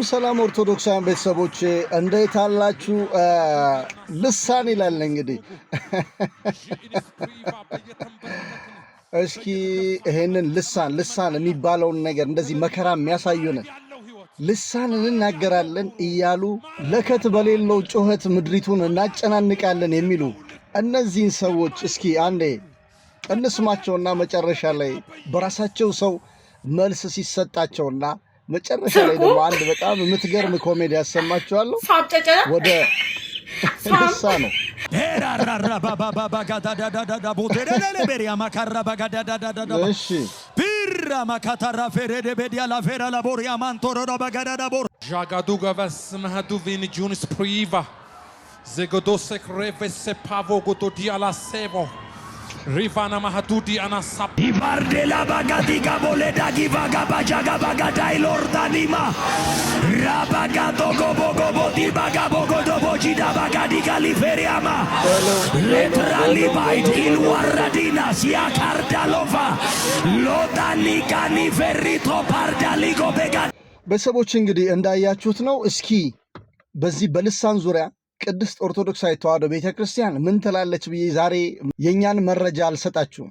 ሰላም ኦርቶዶክሳውያን ቤተሰቦች እንዴት አላችሁ? ልሳን ይላል እንግዲህ እስኪ ይሄንን ልሳን የሚባለውን ነገር እንደዚህ መከራ የሚያሳዩን ልሳን እንናገራለን እያሉ ለከት በሌለው ጩኸት ምድሪቱን እናጨናንቃለን የሚሉ እነዚህን ሰዎች እስኪ አንዴ እንስማቸውና መጨረሻ ላይ በራሳቸው ሰው መልስ ሲሰጣቸውና መጨረሻ ላይ ደግሞ አንድ በጣም የምትገርም ኮሜዲ ያሰማቸዋለሁ። ወደ ልሳ ነው Rivana mahadudi anasap Ivardela bagadiga boleda givaga bajaga bagadai lordanima Rabagato gobo gobo di bagabogo dobo jida bagadiga liveriama Letrali bait il waradina sia cardalova Lodani gani verito pardaligo bega በሰቦች እንግዲህ እንዳያችሁት ነው። እስኪ በዚህ በልሳን ዙሪያ ቅድስት ኦርቶዶክሳዊት ተዋሕዶ ቤተክርስቲያን ምን ትላለች ብዬ ዛሬ የኛን መረጃ አልሰጣችሁም።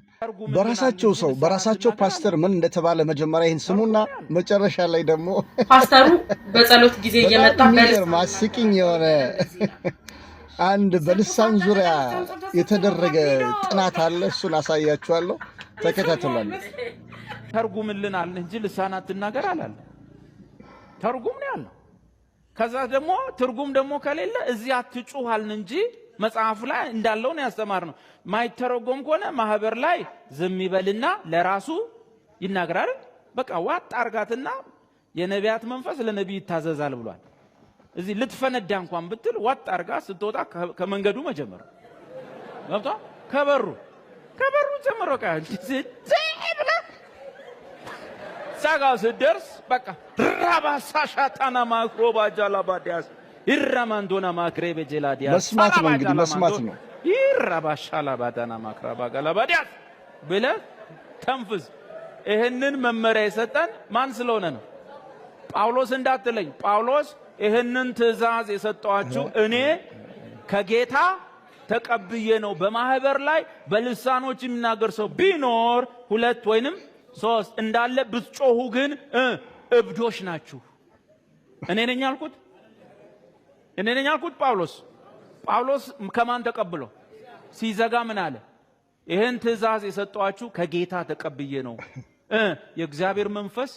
በራሳቸው ሰው በራሳቸው ፓስተር ምን እንደተባለ መጀመሪያ ይሄን ስሙና መጨረሻ ላይ ደግሞ ፓስተሩ በጸሎት ጊዜ እየመጣ ማስቂኝ የሆነ አንድ በልሳን ዙሪያ የተደረገ ጥናት አለ። እሱን አሳያችኋለሁ። ተከታተሉልኝ። ተርጉምልናል እንጂ ልሳናት ትናገር አላለ። ተርጉም ነው ያለው። ከዛ ደግሞ ትርጉም ደግሞ ከሌለ እዚህ አትጩሃልን እንጂ መጽሐፍ ላይ እንዳለው ነው ያስተማርነው። ማይተረጎም ከሆነ ማህበር ላይ ዝም ይበልና ለራሱ ይናገራል። በቃ ዋጥ አርጋትና የነቢያት መንፈስ ለነቢይ ይታዘዛል ብሏል። እዚህ ልትፈነዳ እንኳን ብትል ዋጥ አርጋ ስትወጣ ከመንገዱ መጀመር ገብቷ ከበሩ ጀምሮ ብላ ሳጋ ስደርስ በቃ ራባሳ ሻታና ማክሮባ ጃላባዲያስ ይራማንዶና ማክሬበ ጀላዲያስ መስማት ነው እንግዲህ መስማት ነው። ይራባሻላ ባዳና ማክራባ ጋላባዲያስ ብለ ተንፍስ። ይሄንን መመሪያ የሰጠን ማን ስለሆነ ነው? ጳውሎስ እንዳትለኝ። ጳውሎስ ይሄንን ትእዛዝ የሰጠዋችሁ እኔ ከጌታ ተቀብዬ ነው። በማህበር ላይ በልሳኖች የሚናገር ሰው ቢኖር ሁለት ወይንም ሶስት እንዳለ ብትጮሁ ግን እብዶች ናችሁ። እኔ ነኝ ያልኩት ጳውሎስ ከማን ተቀብሎ ሲዘጋ ምን አለ? ይሄን ትእዛዝ የሰጠዋችሁ ከጌታ ተቀብዬ ነው። የእግዚአብሔር መንፈስ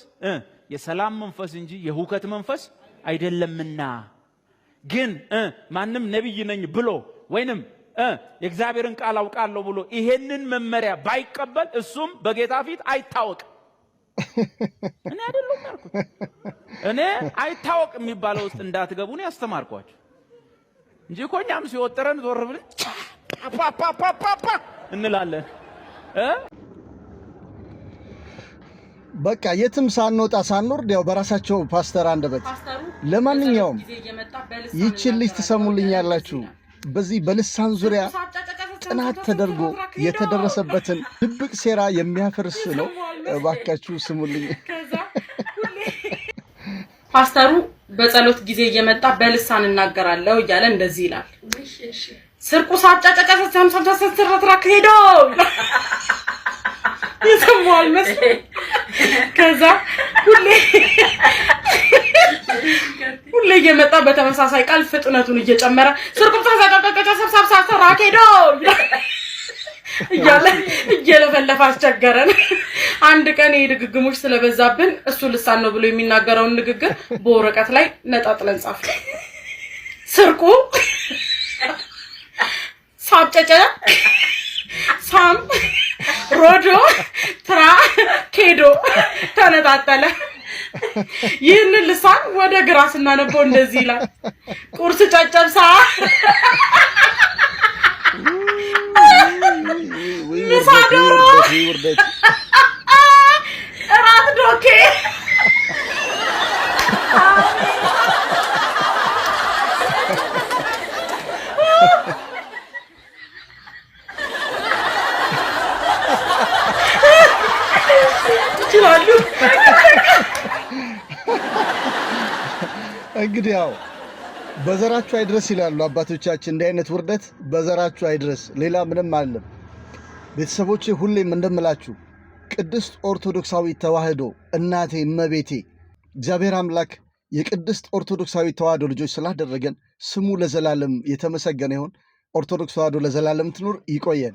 የሰላም መንፈስ እንጂ የሁከት መንፈስ አይደለምና። ግን ማንም ነብይ ነኝ ብሎ ወይንም የእግዚአብሔርን ቃል አውቃለሁ ብሎ ይሄንን መመሪያ ባይቀበል እሱም በጌታ ፊት አይታወቅ። እኔ አይደለም ያልኩት። እኔ አይታወቅ የሚባለው ውስጥ እንዳትገቡ ነው ያስተማርኳችሁ እንጂ ኮኛም ሲወጠረን ዞር ብለን ፓፓፓፓፓ እንላለን። በቃ የትም ሳንወጣ ሳንወርድ ያው በራሳቸው ፓስተር አንደበት። ለማንኛውም ይህችን ልጅ ትሰሙልኛላችሁ። በዚህ በልሳን ዙሪያ ጥናት ተደርጎ የተደረሰበትን ድብቅ ሴራ የሚያፈርስ ነው። እባካችሁ ስሙልኝ። ፓስተሩ በጸሎት ጊዜ እየመጣ በልሳን እናገራለሁ እያለ እንደዚህ ይላል። ስርቁ ሳጫጨቀሰ ሰምሰምሰምሰምሰምትራክ ሄዶ ይሰማል መስሎኝ። ከዛ ሁሌ እየመጣ በተመሳሳይ ቃል ፍጥነቱን እየጨመረ ስርቁም ተዛቀቀቀ ሰብሰብሰብ ራኬዶ እየለፈለፈ አስቸገረን። አንድ ቀን የድግግሞች ስለበዛብን እሱ ልሳን ነው ብሎ የሚናገረውን ንግግር በወረቀት ላይ ነጣጥለን ጻፍ። ስርቁ ሳጨጨ ሳም ሮዶ ትራ ኬዶ ተነጣጠለ። ይህንን ልሳን ወደ ግራ ስናነበው እንደዚህ ይላል። ቁርስ ጨጨብሳ ምሳ ዶሮ እራት ዶኬ ይችላሉ። እንግዲህ ያው በዘራችሁ አይድረስ ይላሉ አባቶቻችን። እንዲህ አይነት ውርደት በዘራችሁ አይድረስ፣ ሌላ ምንም አይደለም። ቤተሰቦቼ ሁሌም እንደምላችሁ ቅድስት ኦርቶዶክሳዊ ተዋህዶ እናቴ እመቤቴ እግዚአብሔር አምላክ የቅድስት ኦርቶዶክሳዊ ተዋህዶ ልጆች ስላደረገን ስሙ ለዘላለም የተመሰገነ ይሁን። ኦርቶዶክስ ተዋህዶ ለዘላለም ትኑር። ይቆየን።